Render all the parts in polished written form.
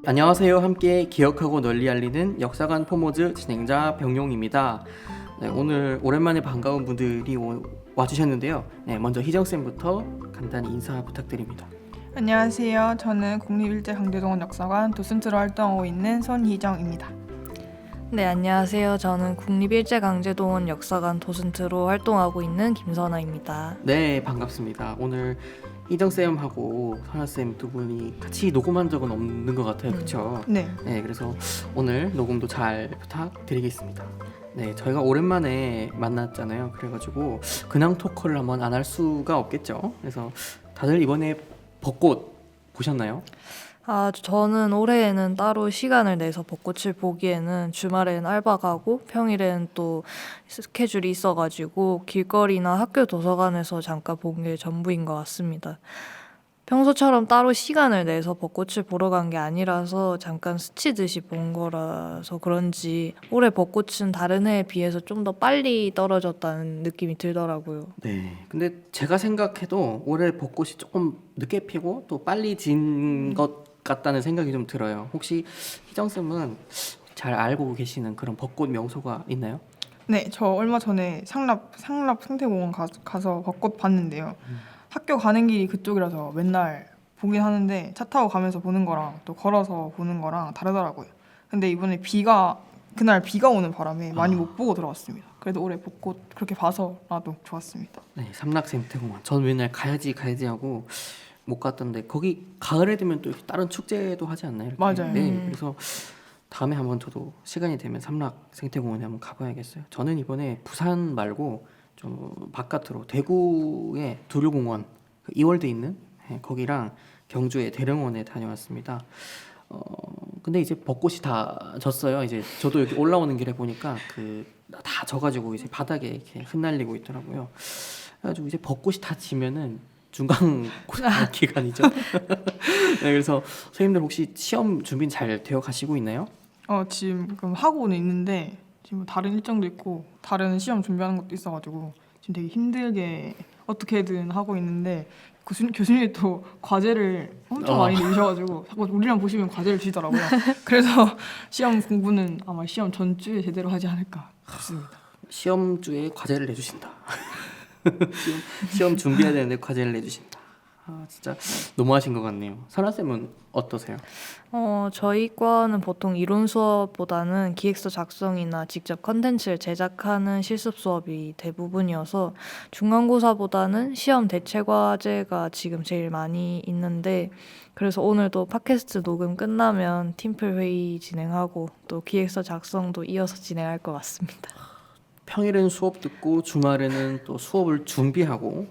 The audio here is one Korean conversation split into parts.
안녕하세요. 함께 기억하고 널리 알리는 역사관 포모즈 진행자 병용입니다. 네, 오늘 오랜만에 반가운 분들이 와주셨는데요. 네, 먼저 희정쌤부터 간단히 인사 부탁드립니다. 안녕하세요. 저는 국립일제강제동원 역사관 도슨트로 활동하고 있는 손희정입니다. 네, 안녕하세요. 저는 국립일제강제동원 역사관 도슨트로 활동하고 있는 김선아입니다. 네, 반갑습니다. 오늘 희정쌤하고 선아쌤 두 분이 같이 녹음한 적은 없는 것 같아요. 그렇죠? 네. 네, 그래서 오늘 녹음도 잘 부탁드리겠습니다. 네, 저희가 오랜만에 만났잖아요. 그래가지고 근황 토크를 한번 안 할 수가 없겠죠. 그래서 다들 이번에 벚꽃 보셨나요? 저는 올해에는 따로 시간을 내서 벚꽃을 보기에는 주말에는 알바 가고 평일에는 또 스케줄이 있어가지고 길거리나 학교 도서관에서 잠깐 본 게 전부인 것 같습니다. 평소처럼 따로 시간을 내서 벚꽃을 보러 간 게 아니라서 잠깐 스치듯이 본 거라서 그런지 올해 벚꽃은 다른 해에 비해서 좀 더 빨리 떨어졌다는 느낌이 들더라고요. 네. 근데 제가 생각해도 올해 벚꽃이 조금 늦게 피고 또 빨리 진 것 같다는 생각이 좀 들어요. 혹시 희정쌤은 잘 알고 계시는 그런 벚꽃 명소가 있나요? 네, 저 얼마 전에 상납 생태공원 가서 벚꽃 봤는데요. 학교 가는 길이 그쪽이라서 맨날 보긴 하는데 차 타고 가면서 보는 거랑 또 걸어서 보는 거랑 다르더라고요. 근데 이번에 그날 비가 오는 바람에 많이 못 보고 들어왔습니다. 그래도 올해 벚꽃 그렇게 봐서 나도 좋았습니다. 네, 삼락생태공원. 전 맨날 가야지 하고 못 갔던데 거기 가을에 되면 또 이렇게 다른 축제도 하지 않나요? 이렇게? 맞아요. 네, 그래서 다음에 한번 저도 시간이 되면 삼락생태공원에 한번 가봐야겠어요. 저는 이번에 부산 말고 좀 바깥으로 대구의 두류공원, 그 이월드에 있는 거기랑 경주의 대릉원에 다녀왔습니다. 근데 이제 벚꽃이 다 졌어요. 이제 저도 이렇게 올라오는 길에 보니까 그 다 져가지고 이제 바닥에 이렇게 흩날리고 있더라고요. 그래가지고 이제 벚꽃이 다 지면은 중간 고사 기간이죠. 네, 그래서 선생님들 혹시 시험 준비는 잘 되어 가시고 있나요? 지금 하고는 있는데 지금 다른 일정도 있고 다른 시험 준비하는 것도 있어가지고 지금 되게 힘들게 어떻게든 하고 있는데 교수님이 또 과제를 엄청 많이 내주셔가지고 자꾸 우리랑 보시면 과제를 주시더라고요. 그래서 시험 공부는 아마 시험 전주에 제대로 하지 않을까 싶습니다. 시험주에 과제를 내주신다. 시험 준비해야 되는데 과제를 내주신다. 진짜 너무하신 것 같네요. 선아쌤은 어떠세요? 저희 과는 보통 이론 수업보다는 기획서 작성이나 직접 컨텐츠를 제작하는 실습 수업이 대부분이어서 중간고사보다는 시험 대체 과제가 지금 제일 많이 있는데 그래서 오늘도 팟캐스트 녹음 끝나면 팀플 회의 진행하고 또 기획서 작성도 이어서 진행할 것 같습니다. 평일엔 수업 듣고 주말에는 또 수업을 준비하고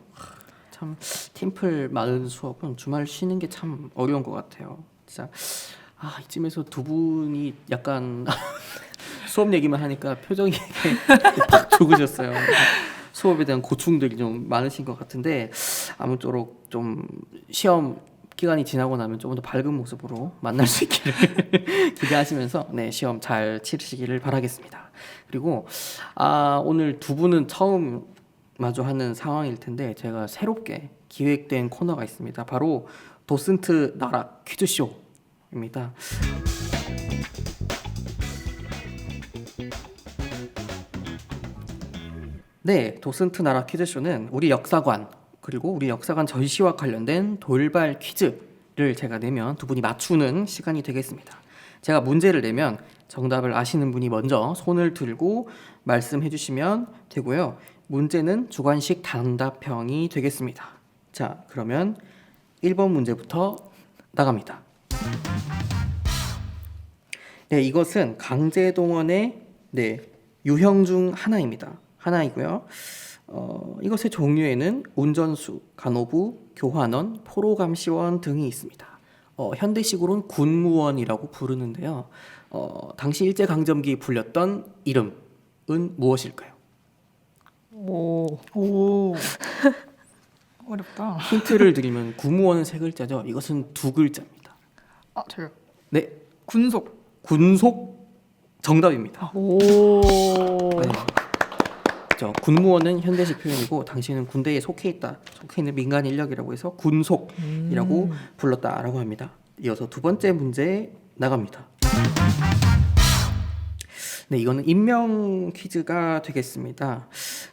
참 팀플 많은 수업은 주말 쉬는 게 참 어려운 것 같아요. 진짜 이쯤에서 두 분이 약간 수업 얘기만 하니까 표정이 팍 죽으셨어요. 수업에 대한 고충들이 좀 많으신 것 같은데 아무쪼록 좀 시험 기간이 지나고 나면 조금 더 밝은 모습으로 만날 수 있기를 기대하시면서 네, 시험 잘 치르시기를 바라겠습니다. 그리고 오늘 두 분은 처음 마주하는 상황일 텐데 제가 새롭게 기획된 코너가 있습니다. 바로 도슨트 나락 퀴즈쇼입니다. 네, 도슨트 나락 퀴즈쇼는 우리 역사관 그리고 우리 역사관 전시와 관련된 돌발 퀴즈를 제가 내면 두 분이 맞추는 시간이 되겠습니다. 제가 문제를 내면 정답을 아시는 분이 먼저 손을 들고 말씀해 주시면 되고요. 문제는 주관식 단답형이 되겠습니다. 자, 그러면 1번 문제부터 나갑니다. 네, 이것은 강제동원의 유형 중 하나이고요. 이것의 종류에는 운전수, 간호부, 교환원, 포로감시원 등이 있습니다. 현대식으로는 군무원이라고 부르는데요. 당시 일제강점기 불렸던 이름은 무엇일까요? 오 어렵다. 힌트를 드리면 구무원은 세 글자죠. 이것은 두 글자입니다. 저요. 네, 군속 정답입니다. 오. 네. 그렇죠. 군무원은 현대식 표현이고 당시에는 군대에 속해 있는 민간 인력이라고 해서 군속이라고 불렀다라고 합니다. 이어서 두 번째 문제 나갑니다. 네, 이거는 인명 퀴즈가 되겠습니다.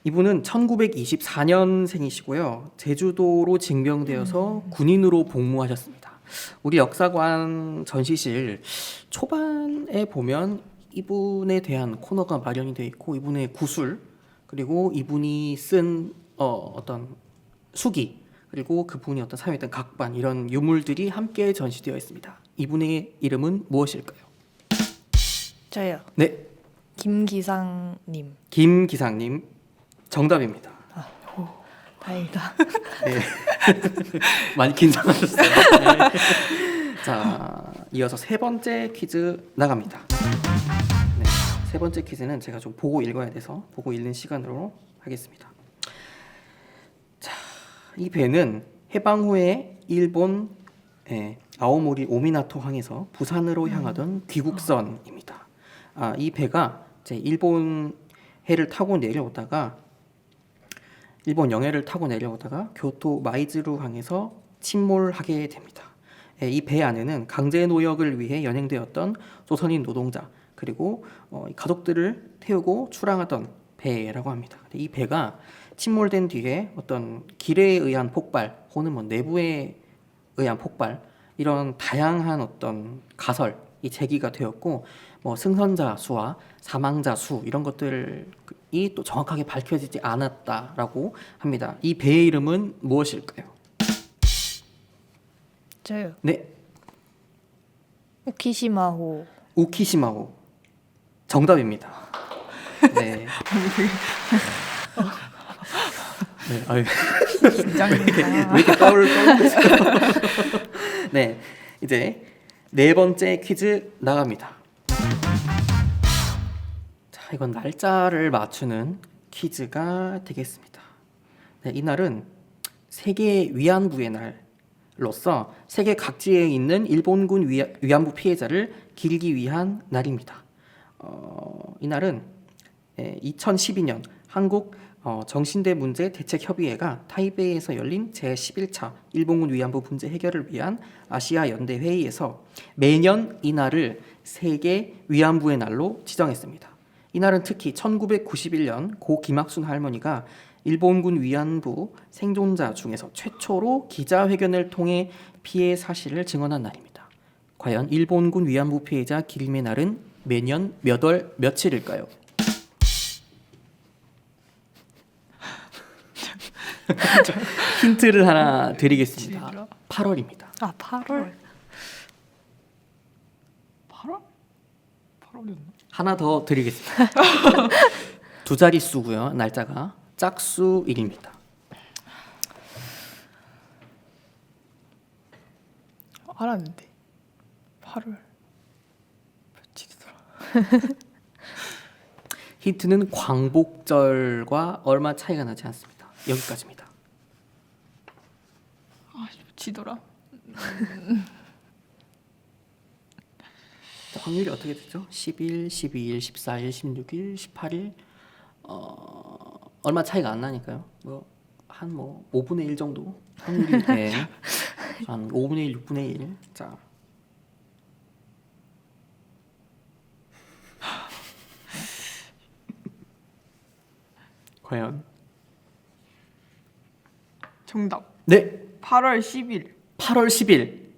이분은 1924년생이시고요. 제주도로 징병되어서 군인으로 복무하셨습니다. 우리 역사관 전시실 초반에 보면 이분에 대한 코너가 마련이 되어 있고 이분의 구술 그리고 이분이 쓴 어떤 수기 그리고 그분이 어떤 사용했던 각반 이런 유물들이 함께 전시되어 있습니다. 이분의 이름은 무엇일까요? 저요. 네, 김기상님. 김기상님 정답입니다. 다행이다. 네. 많이 긴장하셨어요. 네. 자, 이어서 세 번째 퀴즈 나갑니다. 네, 세 번째 퀴즈는 제가 좀 보고 읽어야 돼서 보고 읽는 시간으로 하겠습니다. 자, 이 배는 해방 후에 일본 아오모리 오미나토 항에서 부산으로 향하던 귀국선입니다. 이 배가 이제 일본 해를 타고 내려오다가 일본 영해를 타고 내려오다가 교토 마이즈루 항에서 침몰하게 됩니다. 이 배 안에는 강제 노역을 위해 연행되었던 조선인 노동자 그리고 가족들을 태우고 출항하던 배라고 합니다. 이 배가 침몰된 뒤에 어떤 길에 의한 폭발 혹은 뭐 내부에 의한 폭발 이런 다양한 어떤 가설이 제기가 되었고 뭐 승선자 수와 사망자 수 이런 것들이 또 정확하게 밝혀지지 않았다라고 합니다. 이 배의 이름은 무엇일까요? 저요. 네, 우키시마호. 우키시마호 정답입니다. 네. 네, 아유. 왜 이렇게 떠올르고 있어요? 네, 이제 네 번째 퀴즈 나갑니다. 자, 이건 날짜를 맞추는 퀴즈가 되겠습니다. 네, 이날은 세계 위안부의 날로서 세계 각지에 있는 일본군 위안부 피해자를 기리기 위한 날입니다. 이날은 2012년 한국 정신대 문제 대책협의회가 타이베이에서 열린 제11차 일본군 위안부 문제 해결을 위한 아시아 연대 회의에서 매년 이날을 세계 위안부의 날로 지정했습니다. 이날은 특히 1991년 고 김학순 할머니가 일본군 위안부 생존자 중에서 최초로 기자회견을 통해 피해 사실을 증언한 날입니다. 과연 일본군 위안부 피해자 기림의 날은 매년 몇 월 며칠일까요? 힌트를 하나 드리겠습니다. 8월입니다. 8월? 8월? 8월이었나? 하나 더 드리겠습니다. 두 자릿수고요. 날짜가 짝수일입니다. 알았는데 8월 며칠이더라. 힌트는 광복절과 얼마 차이가 나지 않습니다. 여기까지입니다. 며칠이더라. 자, 확률이 어떻게 되죠? 10일, 12일, 14일, 16일, 18일 얼마 차이가 안 나니까요. 한 5분의 1 정도 확률이 돼. 한 5분의 1, 6분의 1. 자. 과연? 정답. 네. 8월 10일. 8월 10일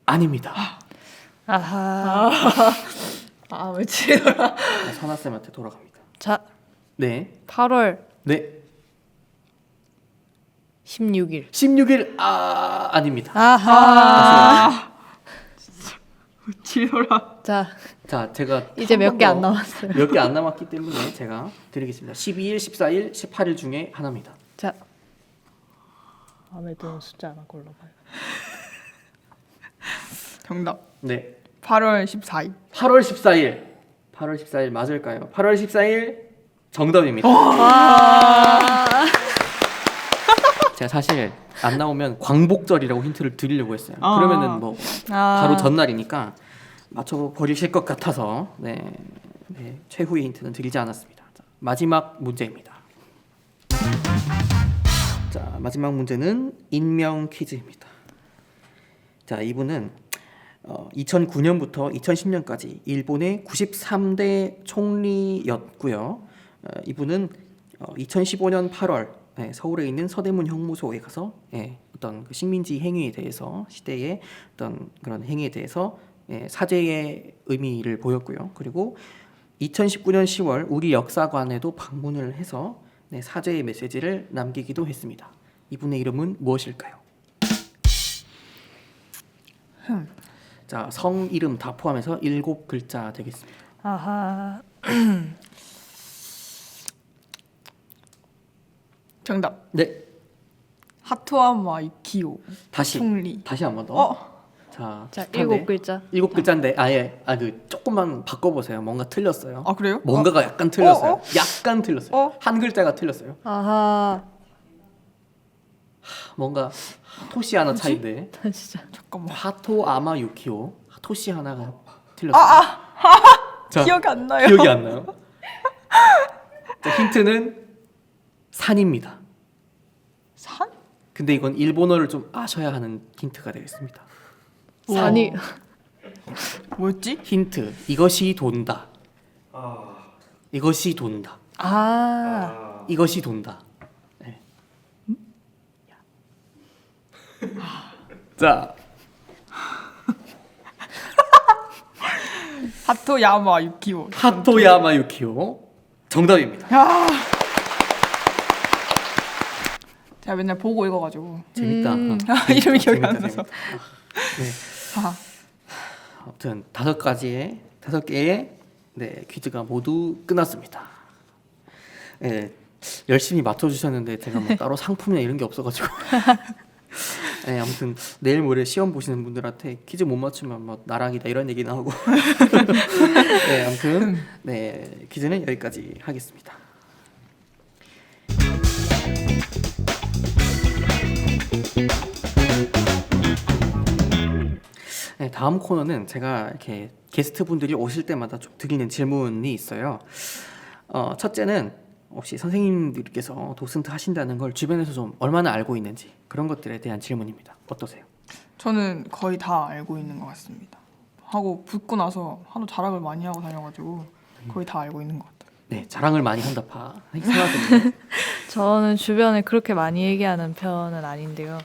아닙니다. 아하. 며칠이더라. 선아 쌤한테 돌아갑니다. 자, 네. 8월 네. 16일. 16일 아닙니다. 아하. 며칠이더라. 자, 자, 제가 이제 몇 개 안 남았어요. 몇 개 안 남았기 때문에 제가 드리겠습니다. 12일, 14일, 18일 중에 하나입니다. 자. 마음에 드는 숫자 하나 골라봐요. 정답. 네. 8월 14일. 8월 14일. 8월 14일 맞을까요? 8월 14일 정답입니다. 제가 사실 안 나오면 광복절이라고 힌트를 드리려고 했어요. 그러면은 바로 전날이니까 맞춰 버리실 것 같아서 네, 최후의 힌트는 드리지 않았습니다. 자, 마지막 문제입니다. 자, 마지막 문제는 인명 퀴즈입니다. 자, 이분은 2009년부터 2010년까지 일본의 93대 총리였고요. 이분은 2015년 8월 서울에 있는 서대문 형무소에 가서 어떤 그 식민지 행위에 대해서 시대의 어떤 그런 행위에 대해서 사죄의 의미를 보였고요. 그리고 2019년 10월 우리 역사관에도 방문을 해서 사죄의 메시지를 남기기도 했습니다. 이분의 이름은 무엇일까요? 자, 성 이름 다 포함해서 7글자 되겠습니다. 아하. 정답. 네, 하토야마 유키오 다시 총리. 한 번 더. 어? 자, 자, 7글자. 7글자인데 그 조금만 바꿔보세요. 뭔가 틀렸어요. 아 그래요? 뭔가가 약간 틀렸어요. 어? 약간 틀렸어요. 어? 한 글자가 틀렸어요. 아하. 뭔가 토시 하나 차인데 진짜. 잠깐만. 하토 아마 유키오 토시 하나가 틀렸어요. 자, 기억이 안 나요. 기억이 안 나요? 자, 힌트는 산입니다. 산? 근데 이건 일본어를 좀 아셔야 하는 힌트가 되겠습니다. 산이 뭐였지? 힌트, 이것이 돈다. 이것이 돈다. 아. 이것이 돈다. 네. 자, 하토야마 유키오. 하토야마 유키오 정답입니다. 야. 제가 맨날 보고 읽어가지고 재밌다. 이름이 기억이 재밌다, 안 나서. 재밌다. 네. 아, 아무튼 5개의 퀴즈가 모두 끝났습니다. 네, 열심히 맞춰주셨는데 제가 뭐 따로 상품이나 이런 게 없어가지고 네, 아무튼 내일 모레 시험 보시는 분들한테 퀴즈 못 맞추면 뭐 나락이다 이런 얘기 나오고 네, 아무튼 퀴즈는 여기까지 하겠습니다. 네, 다음 코너는 제가 이렇게 게스트 분들이 오실 때마다 좀 드리는 질문이 있어요. 첫째는 혹시 선생님들께서 도슨트 하신다는 걸 주변에서 좀 얼마나 알고 있는지 그런 것들에 대한 질문입니다. 어떠세요? 저는 거의 다 알고 있는 것 같습니다. 하고 붙고 나서 하도 자랑을 많이 하고 다녀가지고 거의 다 알고 있는 것 같아요. 네, 자랑을 많이 한다 파. 이상하던데. 저는 주변에 그렇게 많이 얘기하는 편은 아닌데요.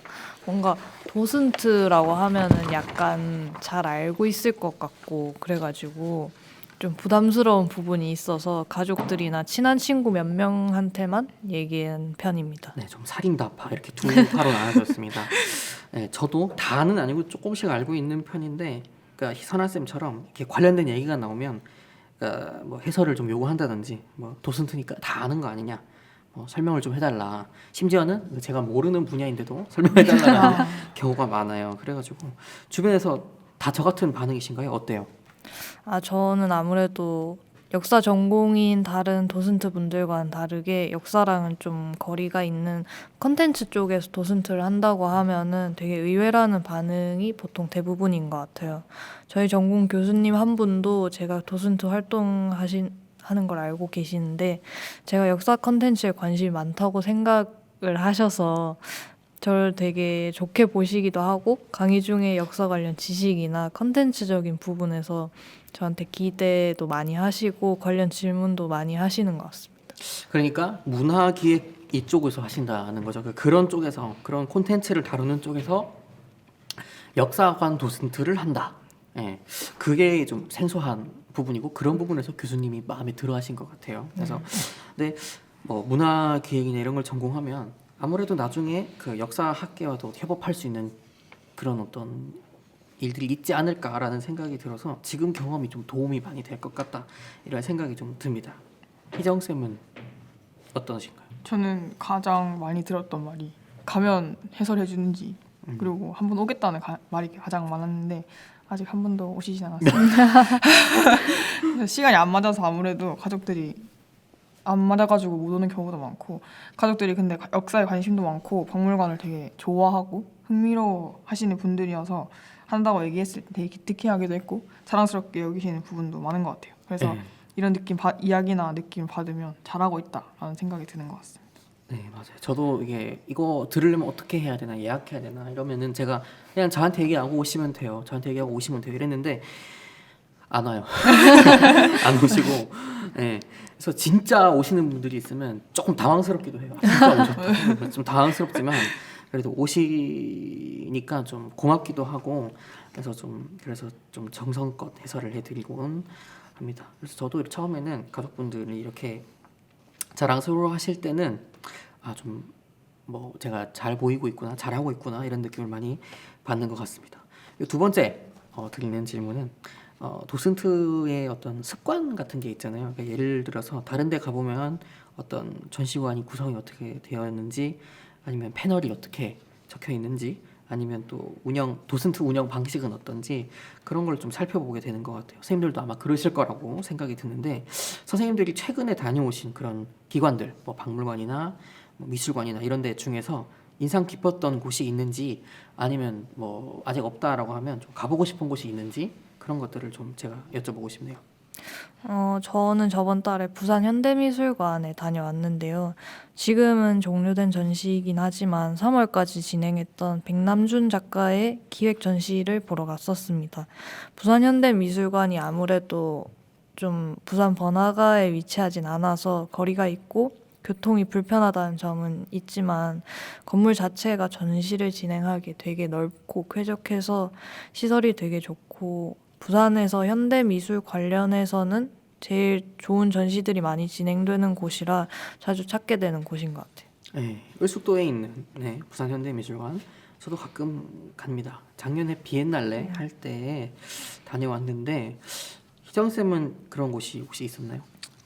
뭔가 도슨트라고 하면은 약간 잘 알고 있을 것 같고 그래가지고 좀 부담스러운 부분이 있어서 가족들이나 친한 친구 몇 명한테만 얘기한 편입니다. 네, 좀 사귄다 파 이렇게 두 파로 나눠졌습니다. 네, 저도 다는 아니고 조금씩 알고 있는 편인데, 그러니까 선아 쌤처럼 이렇게 관련된 얘기가 나오면, 그러니까 뭐 해설을 좀 요구한다든지, 뭐 도슨트니까 다 아는 거 아니냐, 뭐 설명을 좀 해달라. 심지어는 제가 모르는 분야인데도 설명해달라는 경우가 많아요. 그래가지고 주변에서 다 저 같은 반응이신가요? 어때요? 저는 아무래도 역사 전공인 다른 도슨트 분들과는 다르게 역사랑은 좀 거리가 있는 컨텐츠 쪽에서 도슨트를 한다고 하면은 되게 의외라는 반응이 보통 대부분인 것 같아요. 저희 전공 교수님 한 분도 제가 도슨트 하는 걸 알고 계시는데 제가 역사 컨텐츠에 관심이 많다고 생각을 하셔서 저를 되게 좋게 보시기도 하고 강의 중에 역사 관련 지식이나 컨텐츠적인 부분에서 저한테 기대도 많이 하시고 관련 질문도 많이 하시는 것 같습니다. 그러니까 문화기획 이쪽에서 하신다는 거죠. 그런 쪽에서, 그런 콘텐츠를 다루는 쪽에서 역사관 도슨트를 한다. 예, 그게 좀 생소한 부분이고 그런 부분에서 교수님이 마음에 들어하신 것 같아요. 그래서 근데 뭐 문화기획이나 이런 걸 전공하면 아무래도 나중에 그 역사학계와도 협업할 수 있는 그런 어떤 일들이 있지 않을까라는 생각이 들어서 지금 경험이 좀 도움이 많이 될 것 같다 이런 생각이 좀 듭니다. 희정 쌤은 어떠신가요? 저는 가장 많이 들었던 말이 가면 해설해 주는지 그리고 한 번 오겠다는 말이 가장 많았는데 아직 한 번도 오시진 않았어요. 시간이 안 맞아서 아무래도 가족들이 안 맞아가지고 못 오는 경우도 많고 가족들이 근데 역사에 관심도 많고 박물관을 되게 좋아하고 흥미로워 하시는 분들이어서 한다고 얘기했을 때 되게 기특해하기도 했고 자랑스럽게 여기시는 부분도 많은 것 같아요. 그래서 이런 이야기나 느낌 받으면 잘하고 있다라는 생각이 드는 것 같습니다. 네, 맞아요. 저도 이거 들으려면 어떻게 해야 되나, 예약해야 되나 이러면은 제가 그냥 저한테 얘기하고 오시면 돼요. 저한테 얘기하고 오시면 돼요. 이랬는데 안 와요. 안 오시고. 네. 그래서 진짜 오시는 분들이 있으면 조금 당황스럽기도 해요. 진짜 오셨다. 좀 당황스럽지만 그래도 오시니까 좀 고맙기도 하고 그래서 좀 정성껏 해설을 해드리곤 합니다. 그래서 저도 처음에는 가족분들이 이렇게 자랑스러워 하실 때는 좀 뭐 제가 잘 보이고 있구나, 잘하고 있구나 이런 느낌을 많이 받는 것 같습니다. 두 번째 드리는 질문은 도슨트의 어떤 습관 같은 게 있잖아요. 그러니까 예를 들어서 다른 데 가보면 어떤 전시관이 구성이 어떻게 되어 있는지 아니면 패널이 어떻게 적혀 있는지 아니면 또 도슨트 운영 방식은 어떤지 그런 걸 좀 살펴보게 되는 것 같아요. 선생님들도 아마 그러실 거라고 생각이 드는데 선생님들이 최근에 다녀오신 그런 기관들, 뭐 박물관이나 뭐 미술관이나 이런 데 중에서 인상 깊었던 곳이 있는지 아니면 뭐 아직 없다라고 하면 좀 가보고 싶은 곳이 있는지 그런 것들을 좀 제가 여쭤보고 싶네요. 저는 저번 달에 부산 현대미술관에 다녀왔는데요. 지금은 종료된 전시이긴 하지만 3월까지 진행했던 백남준 작가의 기획 전시를 보러 갔었습니다. 부산 현대미술관이 아무래도 좀 부산 번화가에 위치하진 않아서 거리가 있고 교통이 불편하다는 점은 있지만 건물 자체가 전시를 진행하기 되게 넓고 쾌적해서 시설이 되게 좋고 부산에서 현대미술 관련해서는 제일 좋은 전시들이 많이 진행되는 곳이라 자주 찾게 되는 곳인 것 같아요. 네, 을숙도에 있는 부산 현대미술관 저도 가끔 갑니다. 작년에 비엔날레 할 때 다녀왔는데 희정 쌤은 그런 곳이 혹시 있었나요?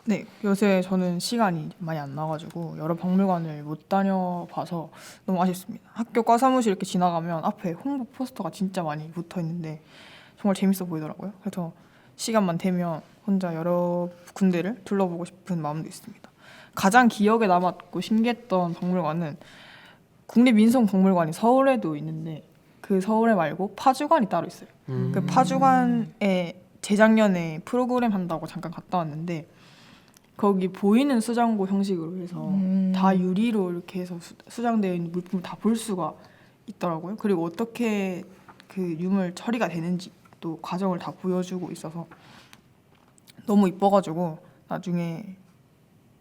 네, 요새 저는 시간이 많이 안 나가지고 여러 박물관을 못 다녀봐서 너무 아쉽습니다. 학교 과사무실 이렇게 지나가면 앞에 홍보 포스터가 진짜 많이 붙어 있는데 정말 재밌어 보이더라고요. 그래서 시간만 되면 혼자 여러 군데를 둘러보고 싶은 마음도 있습니다. 가장 기억에 남았고 신기했던 박물관은 국립민속박물관이 서울에도 있는데 그 서울에 말고 파주관이 따로 있어요. 그 파주관에 재작년에 프로그램 한다고 잠깐 갔다 왔는데 거기 보이는 수장고 형식으로 해서 다 유리로 이렇게 해서 수장되어 있는 물품을 다 볼 수가 있더라고요. 그리고 어떻게 그 유물 처리가 되는지 또 과정을 다 보여주고 있어서 너무 이뻐가지고 나중에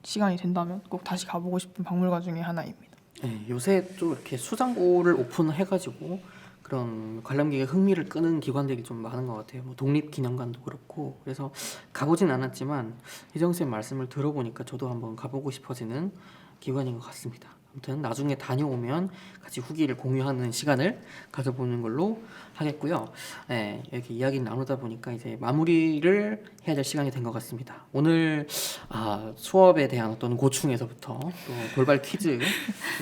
시간이 된다면 꼭 다시 가보고 싶은 박물관 중에 하나입니다. 네, 요새 좀 이렇게 수장고를 오픈해가지고 그런 관람객의 흥미를 끄는 기관들이 좀 많은 것 같아요. 뭐 독립기념관도 그렇고 그래서 가보진 않았지만 희정 쌤 말씀을 들어보니까 저도 한번 가보고 싶어지는 기관인 것 같습니다. 아무튼 나중에 다녀오면 같이 후기를 공유하는 시간을 가져보는 걸로 하겠고요. 네, 이렇게 이야기를 나누다 보니까 이제 마무리를 해야 될 시간이 된 것 같습니다. 오늘 수업에 대한 어떤 고충에서부터 또 돌발 퀴즈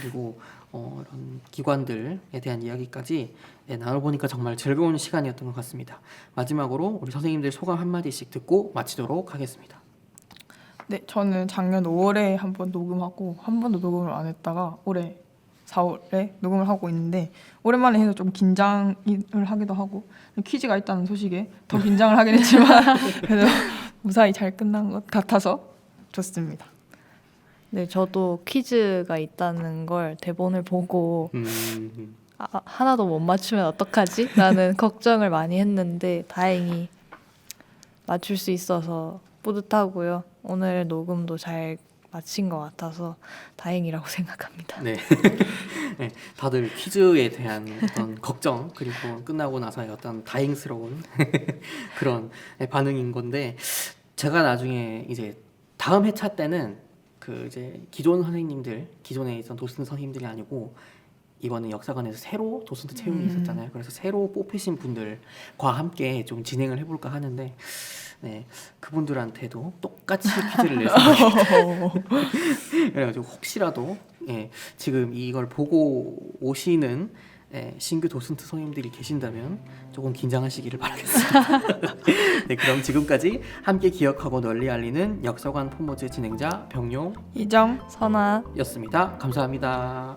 그리고 이런 기관들에 대한 이야기까지 나눠보니까 정말 즐거운 시간이었던 것 같습니다. 마지막으로 우리 선생님들 소감 한마디씩 듣고 마치도록 하겠습니다. 네, 저는 작년 5월에 한 번 녹음하고 한 번도 녹음을 안 했다가 올해 4월에 녹음을 하고 있는데 오랜만에 해서 좀 긴장을 하기도 하고 퀴즈가 있다는 소식에 더 긴장을 하긴 했지만 그래도 무사히 잘 끝난 것 같아서 좋습니다. 네, 저도 퀴즈가 있다는 걸 대본을 보고 하나도 못 맞추면 어떡하지? 라는 걱정을 많이 했는데 다행히 맞출 수 있어서 뿌듯하고요. 오늘 녹음도 잘 마친 것 같아서 다행이라고 생각합니다. 네. 네, 다들 퀴즈에 대한 어떤 걱정 그리고 끝나고 나서의 어떤 다행스러운 그런 반응인 건데 제가 나중에 이제 다음 회차 때는 그 이제 기존에 있던 도슨트 선생님들이 아니고 이번에 역사관에서 새로 도슨트 채용이 있었잖아요. 그래서 새로 뽑히신 분들과 함께 좀 진행을 해볼까 하는데 네, 그분들한테도 똑같이 퀴즈를 낼 생각입니다. 그래가지고 혹시라도 지금 이걸 보고 오시는 신규 도슨트 선생님들이 계신다면 조금 긴장하시기를 바라겠습니다. 네, 그럼 지금까지 함께 기억하고 널리 알리는 역사관 포머즈 진행자 병용 이정 선아 였습니다. 감사합니다.